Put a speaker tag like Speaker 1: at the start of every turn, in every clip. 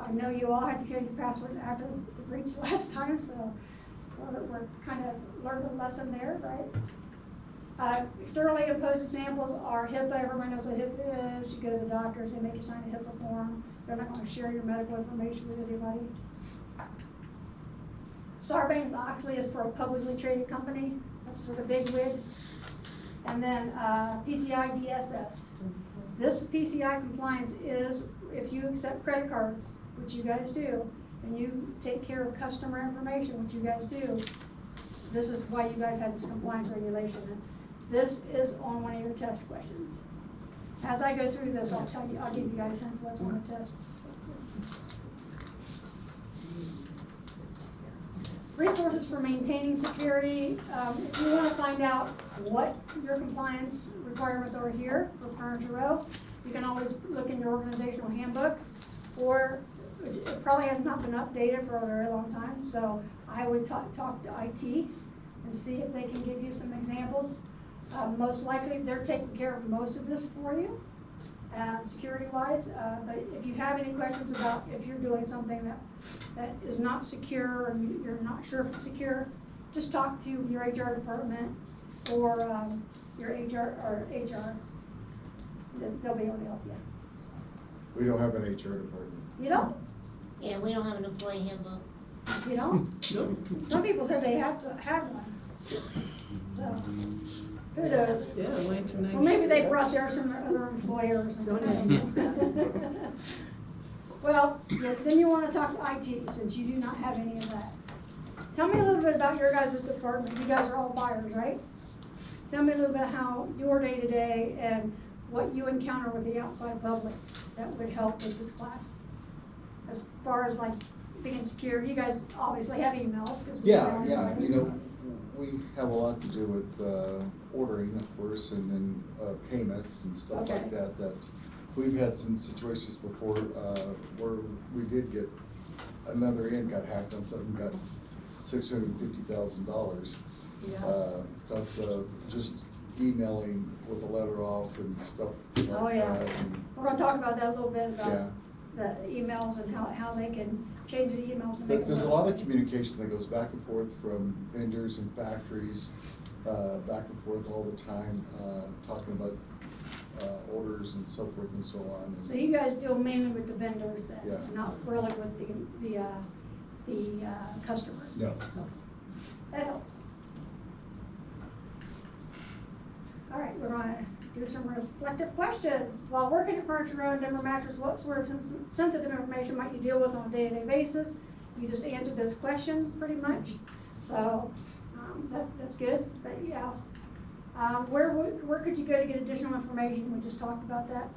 Speaker 1: I know you all had to change your passwords after the breach last time, so we're kind of learned a lesson there, right? Externally imposed examples are HIPAA. Everybody knows what HIPAA is. You go to the doctors, they make you sign a HIPAA form. They're not going to share your medical information with anybody. Sarbanes-Oxley is for a publicly traded company. That's for the big wigs. And then PCI DSS. This PCI compliance is if you accept credit cards, which you guys do, and you take care of customer information, which you guys do. This is why you guys have this compliance regulation. And this is on one of your test questions. As I go through this, I'll tell you, I'll give you guys hints what's on the test. Resources for maintaining security. If you want to find out what your compliance requirements are here for Furniture Row, you can always look in your organizational handbook, or it probably has not been updated for a very long time, so I would talk to IT and see if they can give you some examples. Most likely they're taking care of most of this for you, security-wise, but if you have any questions about if you're doing something that is not secure or you're not sure if it's secure, just talk to your HR department or your HR. They'll be able to help you. So.
Speaker 2: We don't have an HR department.
Speaker 1: You don't?
Speaker 3: Yeah, we don't have an employee handbook.
Speaker 1: You don't?
Speaker 4: Nope.
Speaker 1: Some people said they had one. So, who knows?
Speaker 4: Yeah, 1996.
Speaker 1: Well, maybe they brought theirs from their other employer or something. Well, then you want to talk to IT, since you do not have any of that. Tell me a little bit about your guys' department. You guys are all buyers, right? Tell me a little bit how your day-to-day and what you encounter with the outside public that would help with this class. As far as like being secure, you guys obviously have emails.
Speaker 2: Yeah, you know, we have a lot to do with ordering, of course, and then payments and stuff like that. That we've had some situations before where we did get another end got hacked on something, got $650,000 because of just emailing with a letter off and stuff like that. And
Speaker 1: we're going to talk about that a little bit about the emails and how they can change the emails.
Speaker 2: But there's a lot of communication that goes back and forth from vendors and factories, back and forth all the time, talking about orders and so forth and so on.
Speaker 1: So you guys deal mainly with the vendors then, not really with the customers?
Speaker 2: No.
Speaker 1: That helps. All right, we're going to do some reflective questions. While working at Furniture Row and Denver Mattress, what sort of sensitive information might you deal with on a day-to-day basis? You just answered those questions pretty much. So that's good, but yeah. Where could you go to get additional information? We just talked about that.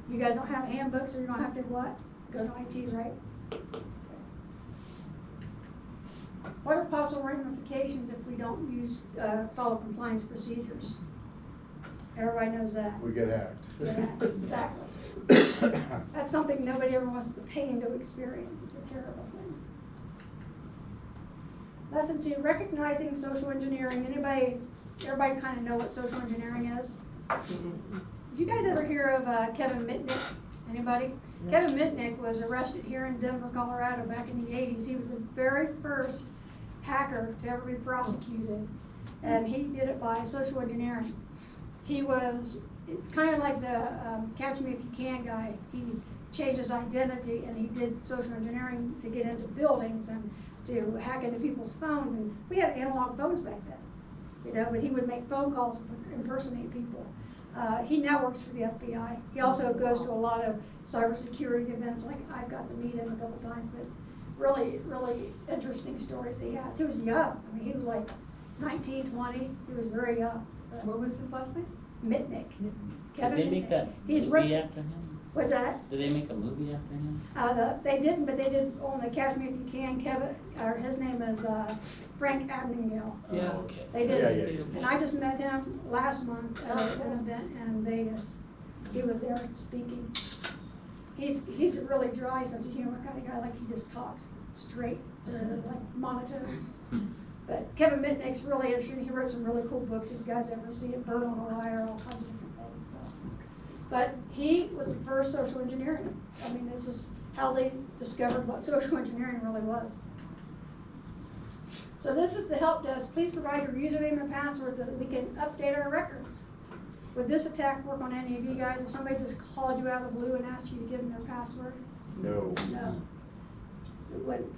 Speaker 1: You guys don't have handbooks, so you're going to have to what? Go to IT, right? What are possible ramifications if we don't follow compliance procedures? Everybody knows that.
Speaker 2: We get hacked.
Speaker 1: Yeah, exactly. That's something nobody ever wants to pay into experience. It's a terrible thing. Lesson 2, recognizing social engineering. Everybody kind of know what social engineering is? Did you guys ever hear of Kevin Mitnick? Anybody? No. Kevin Mitnick was arrested here in Denver, Colorado back in the 80s. He was the very first hacker to ever be prosecuted, and he did it by social engineering. It's kind of like the Catch Me If You Can guy. He changed his identity and he did social engineering to get into buildings and to hack into people's phones. And we had analog phones back then, but he would make phone calls and impersonate people. He now works for the FBI. He also goes to a lot of cybersecurity events, like I've got to meet him a couple times, but really, really interesting stories he has. He was young. I mean, he was like 19, 20. He was very young.
Speaker 5: What was his last name?
Speaker 1: Mitnick.
Speaker 6: Did they make that movie after him?
Speaker 1: What's that?
Speaker 6: Did they make a movie after him?
Speaker 1: They didn't, but they did on the Catch Me If You Can. His name is Frank Abagnale.
Speaker 4: Yeah.
Speaker 6: Oh, okay.
Speaker 1: They did.
Speaker 2: Yeah.
Speaker 1: And I just met him last month at an event in Vegas. He was there speaking. He's a really dry sense of humor kind of guy. Like he just talks straight, like monotone. But Kevin Mitnick's really interesting. He wrote some really cool books. If you guys ever see it, Bird on a Wire, all kinds of different things. So. But he was the first social engineering. I mean, this is how they discovered what social engineering really was. So this is the help desk. Please provide your username and password so that we can update our records. Would this attack work on any of you guys? If somebody just called you out of the blue and asked you to give them their password?
Speaker 2: No.
Speaker 1: No, it wouldn't.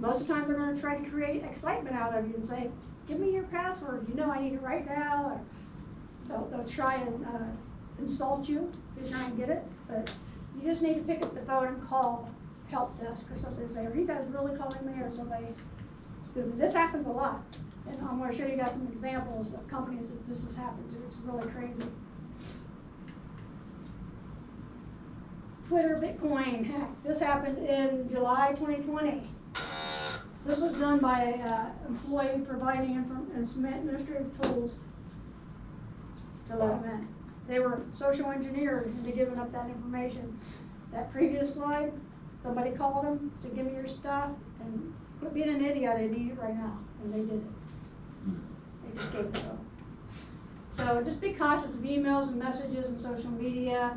Speaker 1: Most of the time, they're gonna try to create excitement out of you and say, give me your password, you know I need it right now. Or they'll try and insult you to try and get it, but you just need to pick up the phone and call help desk or something and say, are you guys really calling me, or somebody? This happens a lot, and I'm gonna show you guys some examples of companies that this has happened to. It's really crazy. Twitter Bitcoin hack. This happened in July 2020. This was done by an employee providing some administrative tools to let them in. They were social engineered into giving up that information. That previous slide, somebody called them, said, give me your stuff, and quit being an idiot, I need it right now, and they did it. They just gave it to them. So just be cautious of emails and messages and social media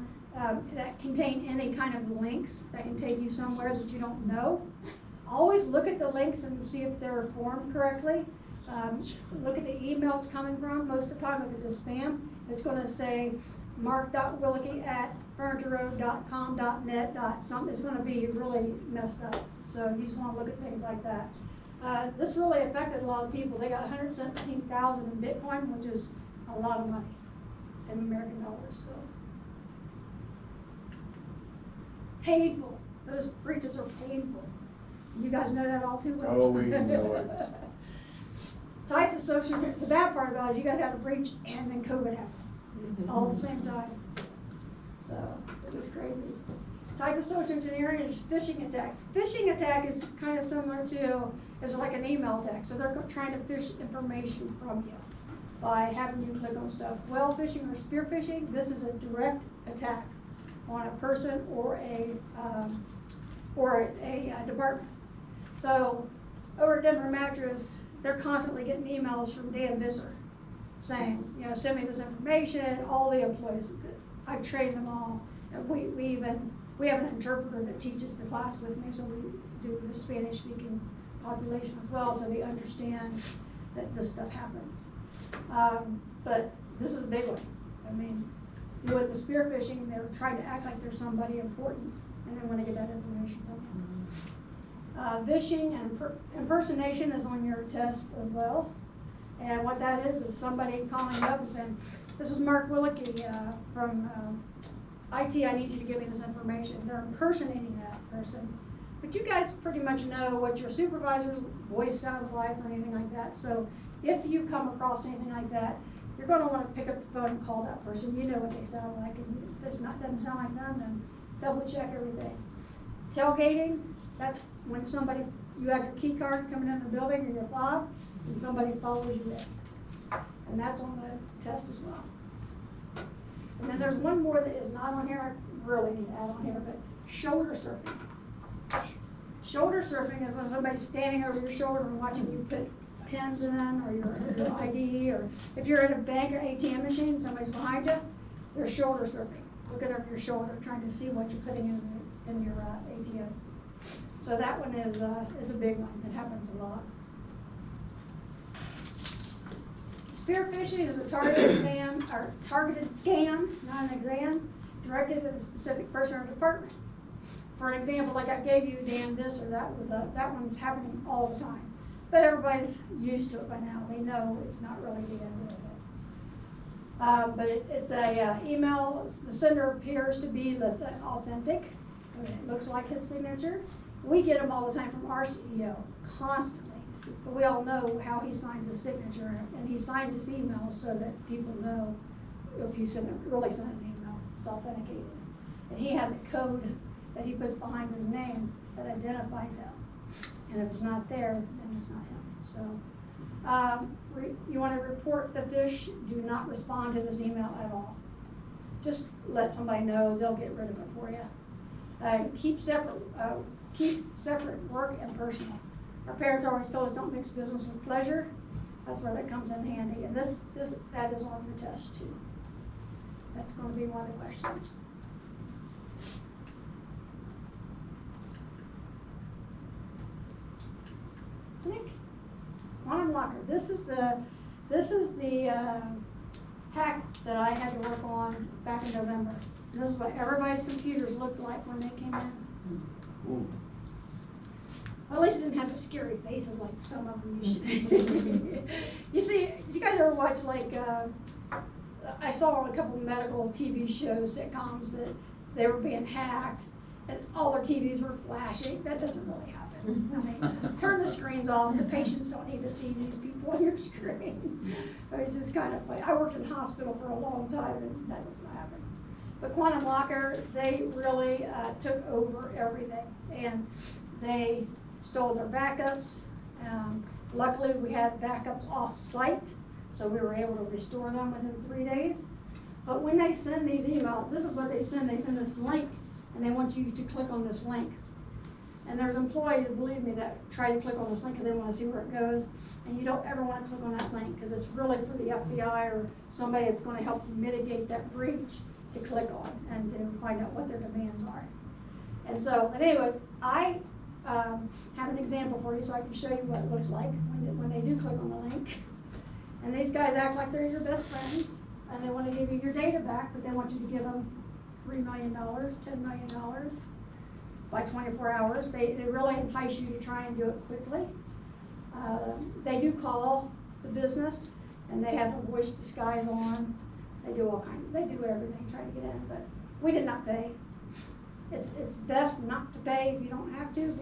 Speaker 1: that contain any kind of links that can take you somewhere that you don't know. Always look at the links and see if they're formed correctly. Look at the email it's coming from. Most of the time, if it's a spam, it's going to say mark.willicke@furnitureroad.com.net. Something. It's going to be really messed up. So you just want to look at things like that. This really affected a lot of people. They got 117,000 in Bitcoin, which is a lot of money in American dollars. So painful. Those breaches are painful. You guys know that all too well.
Speaker 2: Oh, we know it.
Speaker 1: Type of social, the bad part about it is you guys had a breach and then COVID happened all at the same time. So it was crazy. Type of social engineering is phishing attacks. Phishing attack is kind of similar to, it's like an email attack. So they're trying to phish information from you by having you click on stuff. Whale phishing or spear phishing, this is a direct attack on a person or a department. So over at Denver Mattress, they're constantly getting emails from Dan Visser saying, you know, send me this information. All the employees, I've trained them all. And we have an interpreter that teaches the class with me, so we do the Spanish speaking population as well, so they understand that this stuff happens. But this is a big one. I mean, with the spear phishing, they're trying to act like they're somebody important, and they want to get that information from you. Vishing and impersonation is on your test as well. And what that is somebody calling you up and saying, this is Mark Willicke from IT, I need you to give me this information. They're impersonating that person. But you guys pretty much know what your supervisor's voice sounds like or anything like that. So if you come across anything like that, you're going to want to pick up the phone and call that person. You know what they sound like, and if it doesn't sound like them, then double check everything. Tailgating, that's when you have your key card coming in the building or your fob, and somebody follows you in. And that's on the test as well. And then there's one more that is not on here, I really need to add on here, but shoulder surfing. Shoulder surfing is when somebody's standing over your shoulder and watching you put pins in, or your ID, or if you're at a bank or ATM machine, somebody's behind you, they're shoulder surfing, looking over your shoulder, trying to see what you're putting in your ATM. So that one is a big one. It happens a lot. Spear phishing is a targeted scam, not an exam, directed at a specific person or department. For an example, like I gave you, Dan, this or that that one's happening all the time. But everybody's used to it by now. They know it's not really the end of it. But it's a email. The sender appears to be authentic. I mean, it looks like his signature. We get them all the time from our CEO, constantly. But we all know how he signs his signature, and he signs his emails so that people know if he really sent an email, it's authenticated. And he has a code that he puts behind his name that identifies him. And if it's not there, then it's not him. So you want to report the phish, do not respond to this email at all. Just let somebody know, they'll get rid of it for you. Keep separate work and personal. Our parents always told us don't mix business with pleasure. That's where that comes in handy. And that is on the test too. That's gonna be one of the questions. Nick, quantum locker, this is the hack that I had to work on back in November. And this is what everybody's computers looked like when they came in.
Speaker 2: Ooh.
Speaker 1: Well, at least it didn't have the scary faces like some of them should. You see, you guys ever watch like, I saw on a couple of medical TV shows, sitcoms, that they were being hacked and all their TVs were flashing. That doesn't really happen. I mean, turn the screens off. The patients don't need to see these people on your screen. But it's just kind of funny. I worked in a hospital for a long time and that doesn't happen. But Quantum Locker, they really took over everything, and they stole their backups. Luckily, we had backups off-site, so we were able to restore them within 3 days. But when they send these emails, this is what they send. They send this link, and they want you to click on this link. And there's employees, believe me, that try to click on this link because they want to see where it goes. And you don't ever want to click on that link because it's really for the FBI or somebody that's going to help you mitigate that breach to click on and to find out what their demands are. And so, but anyways, I have an example for you so I can show you what it looks like when they do click on the link. And these guys act like they're your best friends and they want to give you your data back, but they want you to give them $3 million, $10 million by 24 hours. They really entice you to try and do it quickly. They do call the business and they have a voice disguise on. They do all kinds, they do everything trying to get in, but we did not pay. It's best not to pay if you don't have to, because